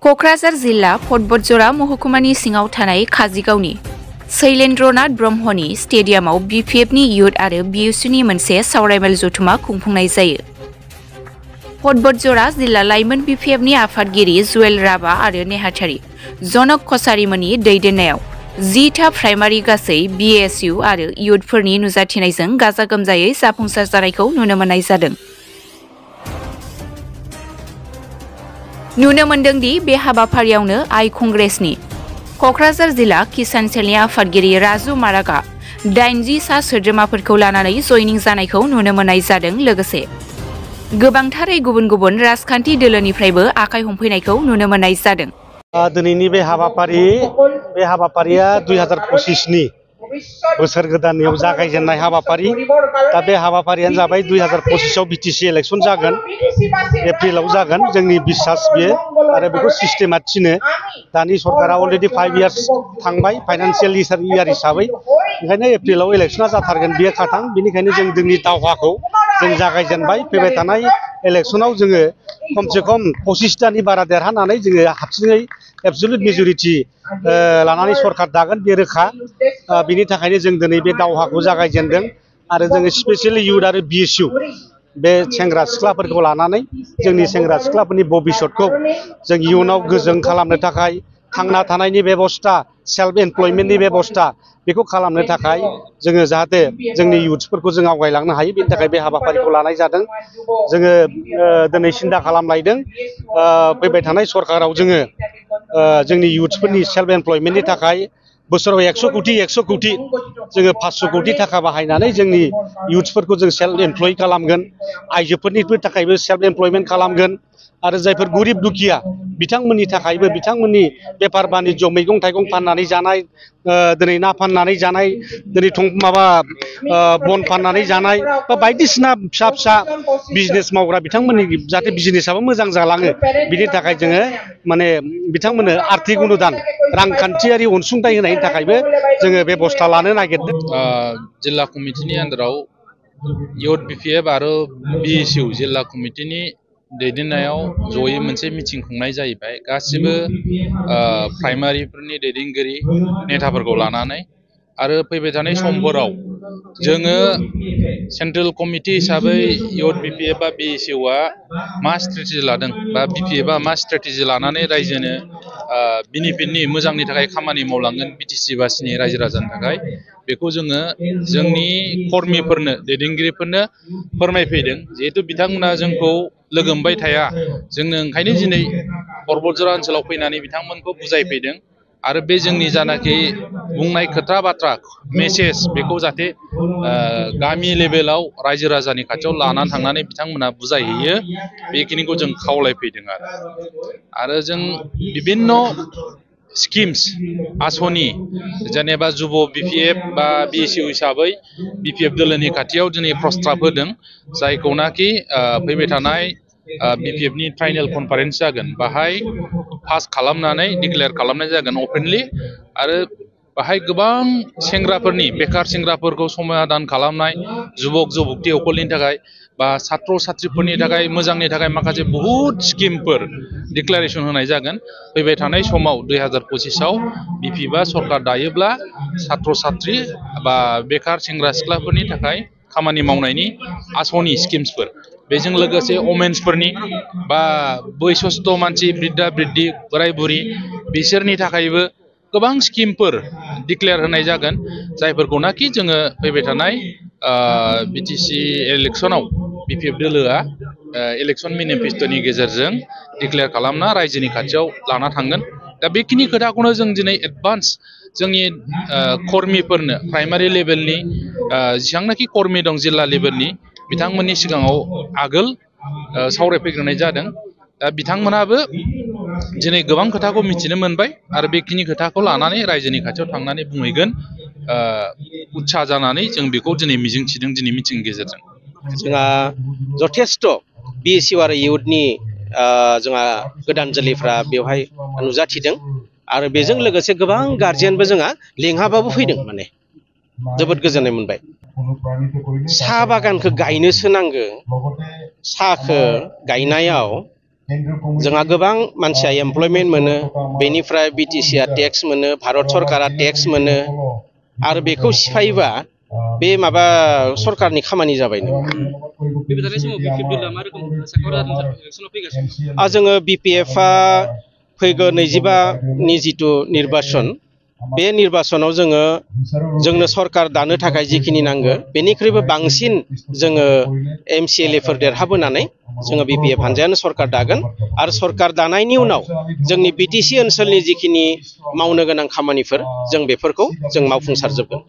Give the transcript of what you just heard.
क'क्राझार जिल्ला फटबटजरा महकुमानि सिङाव थानाय काजिगावनि शैलेन्द्रनाथ ब्रह्मनि स्टेडियामाव बिपिएफनि इयुथ आरो बिएसयुनि मोनसे सावरायमेल जथुमा खुंफुंनाय जायो। फटबटजरा जिल्ला लाइमोन बिपिएफनि आफादगिरि जुवेल राभा आरो नेहाथारि जनक कछारीमोननि दैदेननायाव 10टा प्राइमारि गासै बिएसयु आरो इयुथफोरनि नुजाथिनायजों गाजा गोमजायै जाफुंसार जानायखौ नुनो मोननाय जादों। नुनो मोनदों दि बे हाबाफारियावनो आइ कंग्रेसनि क'क्राझार जिल्ला किसान सेलनि आफादगिरि राजु मारागा 80 सा सोद्रोमाफोरखौ लानानै जयनिं जानायखौ नुनो मोननाय जादों। लोगोसे गोबांथारै गुबुन गुबुन राजखान्थि दोलोनिफ्रायबो आखाइ हमफैनायखौ नुनो मोननाय जादों। दिनैनि बे हाबाफारिया 2025 नि बोसोर गोदाननियाव जागायजेननाय हाबाफारि। दा बे हाबाफारियानो जाबाय 2025 आव बिटिसि इलेक्सन जागोन, एप्रिलाव जागोन। जोंनि बिसास बेयो आरो बेखौ सिस्टेमा थिनो। दानि सरकारा अलरेडि 5 इयार्स थांबाय फाइनान्सियेल इयार हिसाबै, ओंखायनो एप्रिलाव इलेक्सना जाथारगोन बियो खाथां। बेनिखायनो जों जोंनि दावहाखौ जों जागायजेनबाय। फैबाय थानाय इलेक्सनाव जोङो खमसे खम 25टानि बारा देरहानानै जोङो हारसिङै एबसुलुट मेजरिटि लानानै सरकार दागोन बे रोखा। बिनि थाखायनो जों दिनै बे दावहाखौ जागायजेनदों आरो जोङो स्पेसियेलि इयुथ आरो बिएसयु बे सेंग्रा सिख्लाफोरखौ लानानै जोंनि सेंग्रा सिख्लाफोरनि भबिसतखौ जों इयुनाव गोजों खालामनो थाखाय थांना थानायनि बेबस्था, सेल्फ एमप्लयमेन्टनि बेबस्था बेखौ खालामनो थाखाय जोङो जाहाथे जोंनि इयुथ्सफोरखौ जों आवगायलांनो हायो, बेनि थाखाय बे हाबाफारिखौ लानाय जादों। जोङो दिनै सिन्था खालामलायदों फैबाय थानाय सरकाराव जोङो जोंनि इयुथ्सफोरनि सेल्फ एमप्लयमेन्टनि थाखाय बोसोराव 100 कोटि जोङो 500 कोटि थाखा बाहायनानै जोंनि इयुथ्सफोरखौ जों सेल्फ एमप्लय खालामगोन। आइजोफोरनि थाखायबो सेल्फ एमप्लयमेन्ट खालामगोन आरो जायफोर गरिब दुखिया बिथांमोननि थाखायबो बिथांमोननि बेफार बानिज्य मैगं थाइगं फाननानै जानाय, दिनै ना फाननानै जानाय, दिनै बन फाननानै जानाय बा बायदिसिना फिसा फिसा बिजनेस मावग्रा बिथांमोननि जाहाथे बिजनेसाबो मोजां जालाङो, बिनि थाखाय जोङो माने बिथांमोननो आर्थिक अनुदान रांखान्थियारि अनसुंथाइ होनायनि थाखायबो जोङो बेबस्था लानो नागिरदों। जिल्ला कमिटिनि आन्दाराव इयुथ बिपिएफ आरो बिएसयु जिल्ला कमिटिनि दैदेननायाव जयै मोनसे मिटिं खुंनाय जाहैबाय। गासिबो प्राइमारिफोरनि दैदेनगिरि नेताफोरखौ लानानै आरो फैबाय थानाय समफोराव जोङो सेन्ट्रेल कमिटि हिसाबै इयुथ बिपिएफ बा बिएसइउआ मा स्ट्रेटेजि लादों बा बिपिएफआ मा स्ट्रेटेजि लानानै रायजोनो बेनिफिटनि मोजांनि थाखाय खामानि मावलांगोन बिटिसि बासिनि रायजो राजानि थाखाय, बेखौ जोङो जोंनि कर्मिफोरनो दैदेनगिरिफोरनो फोरमायफैदों। जिहेतु बिथांमोना जोंखौ लोगो मोनबाय थाया, जोंनो ओंखायनो दिनै फटबटजरा ओनसोलाव फैनानै बिथांमोनखौ बुजायफैदों आरो बे जोंनि जानाखि बुंनाय खोथा बाथ्रा मेसेज बेखौ जाहाथे गामि लेभेलाव रायजो राजानि खाथियाव लानानै थांनानै बिथांमोना बुजायहैयो, बेखिनिखौ जों खावलायफैदों। आरो जों बिभिन्न स्किम्स आसनि जेनेबा जुब बिपिएफ बा बिएसइउ हिसाबै बिपिएफ दोलोनि खाथियाव दिनै प्रस्ताब होदों, जायखौनाखि फैबाय थानाय बिपिएफनि फाइनेल कनफारेन्स जागोन बाहाय पास खालामनानै डिक्लेयार खालामनाय जागोन अपेनलि। आरो बाहाय गोबां सेंग्राफोरनि बेकार सेंग्राफोरखौ समाधान खालामनाय, जुबक जुबक्ति हकलनि थाखाय बा सात्र साथ्रिफोरनि थाखाय मोजांनि थाखाय माखासे बहुद स्किमफोर डिक्लारेसन होनाय जागोन। फैबाय थानाय समाव 2025 आव बिपिएफआ सरकार दायोब्ला सात्र साथ्रि बा बेकार सेंग्रा सिख्लाफोरनि थाखाय खामानि मावनायनि आसनि स्किम्सफोर, बेजों लोगोसे वमेन्सफोरनि बा बैसोस्थ मानसि बृद्धा बृद्धि बोराय बुरि बिसोरनि थाखायबो गोबां स्किमफोर डिक्लेयार होनाय जागोन, जायफोरखौनाखि जोङो फैबाय थानाय बिटिसि इलेक्सनाव बिपिएफ दोलोआ इलेक्सन मेनिफेस्ट'नि गेजेरजों डिक्लेयार खालामना रायजोनि खाथियाव लाना थांगोन। दा बेखिनि खोथाखौनो जों दिनै एडभान्स जोंनि कर्मिफोरनो प्राइमारि लेभेलनि जेसेबांनाखि कर्मि दं जिल्ला लेभेलनि बिथांमोननि सिगाङाव आगोल सावरायफैग्रोनाय जादों। दा बिथांमोनाबो दिनै गोबां खोथाखौ मिथिनो मोनबाय आरो बेखिनि खोथाखौ लानानै रायजोनि खाथियाव थांनानै बुंहैगोन उत्सा जानानै जों बेखौ दिनै मिजिंथिदों दिनै मिटिंनि गेजेरजों। जोंहा जथेस्थ' बिएसइउ आरो इयुथनि जोंहा गोदान जोलैफ्रा बेवहाय नुजाथिदों आरो बेजों लोगोसे गोबां गारजेनबो जोंहा लेंहाबाबो फैदों। माने जोबोद गोजोननाय मोनबाय। साहा बागानखौ गायनोसो नांगौ। साहाखौ गायनायाव जोंहा गोबां मानसिया एमप्लयमेन्ट मोनो बेनिफ्राय बिटिसिआ टेक्स मोनो भारत सरकारा टेक्स मोनो आरो बेखौ सिफायोबा बे माबा सरकारनि खामानि जाबाय जोङो बिपिएफआ फैगौ 25नि जिथु निर्बाचन बे निर्बाचनाव जोंनो सरकार दानो थाखाय जिखिनि नांगौ बेनिख्रुइबो बांसिन जोङो एमसिएलएफोर देरहाबोनानै जोङो बिपिएफ हानजायानो सरकार दागोन आरो सरकार दानायनि उनाव जोंनि बिटिसि ओनसोलनि जिखिनि मावनो गोनां खामानिफोर जों बेफोरखौ जों मावफुंसारजोबगोन।